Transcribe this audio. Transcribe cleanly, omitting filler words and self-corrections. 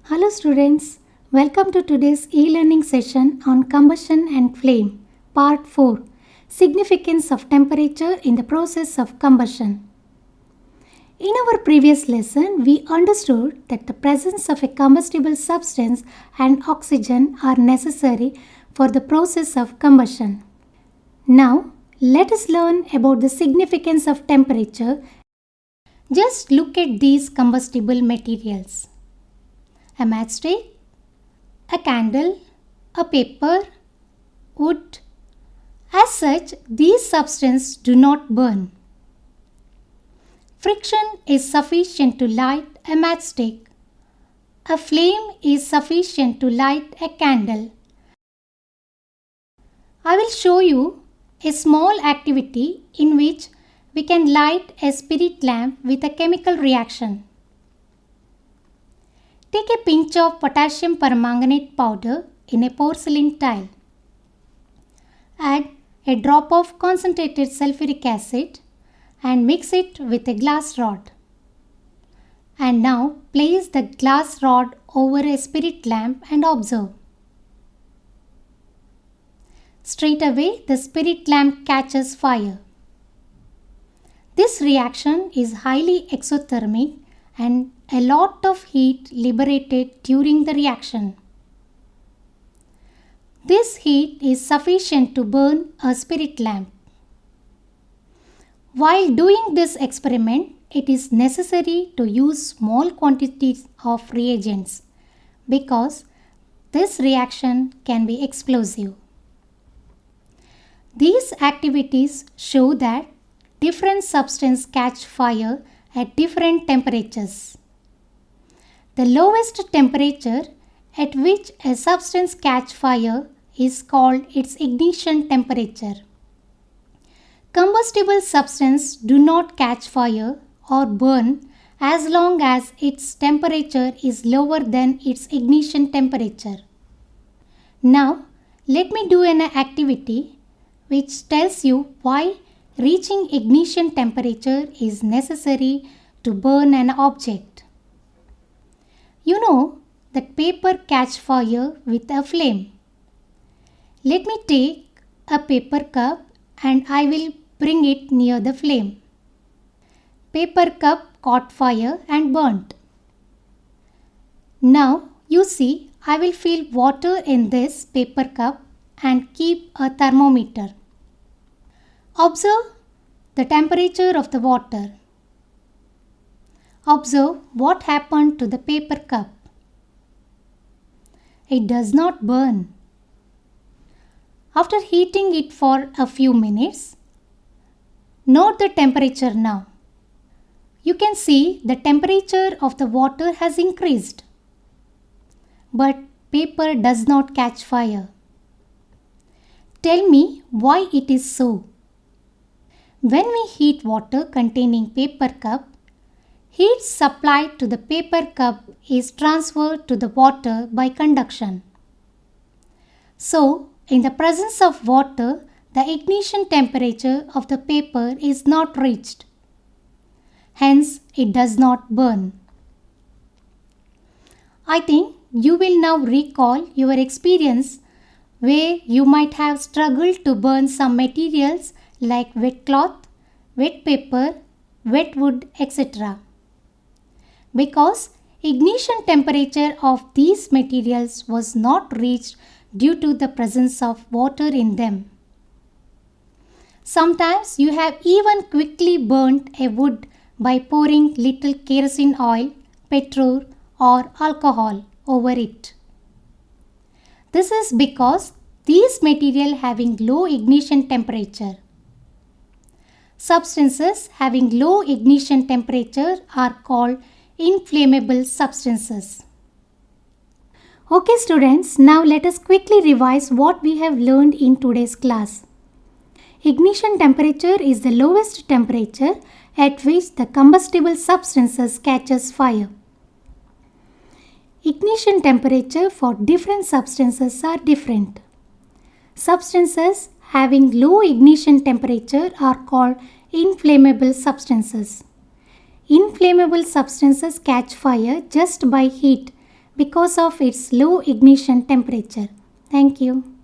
Hello students, welcome to today's e-learning session on combustion and flame, part 4, Significance of temperature in the process of combustion. In our previous lesson, we understood that the presence of a combustible substance and oxygen are necessary for the process of combustion. Now, let us learn about the significance of temperature. Just look at these combustible materials. A matchstick, a candle, a paper, wood. As such, these substances do not burn. Friction is sufficient to light a matchstick. A flame is sufficient to light a candle. I will show you a small activity in which we can light a spirit lamp with a chemical reaction. Take a pinch of potassium permanganate powder in a porcelain tile. Add a drop of concentrated sulfuric acid and mix it with a glass rod. And now place the glass rod over a spirit lamp and observe. Straight away the spirit lamp catches fire. This reaction is highly exothermic and a lot of heat liberated during the reaction. This heat is sufficient to burn a spirit lamp. While doing this experiment, it is necessary to use small quantities of reagents because this reaction can be explosive. These activities show that different substances catch fire at different temperatures. The lowest temperature at which a substance catches fire is called its ignition temperature. Combustible substances do not catch fire or burn as long as its temperature is lower than its ignition temperature. Now, let me do an activity which tells you why reaching ignition temperature is necessary to burn an object. You know that paper catches fire with a flame. Let me take a paper cup and I will bring it near the flame. Paper cup caught fire and burnt. Now you see I will fill water in this paper cup and keep a thermometer. Observe the temperature of the water. Observe what happened to the paper cup. It does not burn. After heating it for a few minutes, note the temperature now. You can see the temperature of the water has increased. But paper does not catch fire. Tell me why it is so. When we heat water containing paper cup, heat supplied to the paper cup is transferred to the water by conduction. So, in the presence of water, the ignition temperature of the paper is not reached. Hence, it does not burn. I think you will now recall your experience where you might have struggled to burn some materials like wet cloth, wet paper, wet wood, etc. Because ignition temperature of these materials was not reached due to the presence of water in them. Sometimes you have even quickly burnt a wood by pouring little kerosene oil, petrol or alcohol over it. This is because these materials having low ignition temperature. Substances having low ignition temperature are called inflammable substances. Okay students, now let us quickly revise what we have learned in today's class. Ignition temperature is the lowest temperature at which the combustible substances catches fire. Ignition temperature for different substances are different. Substances having low ignition temperature are called inflammable substances. Inflammable substances catch fire just by heat because of its low ignition temperature. Thank you.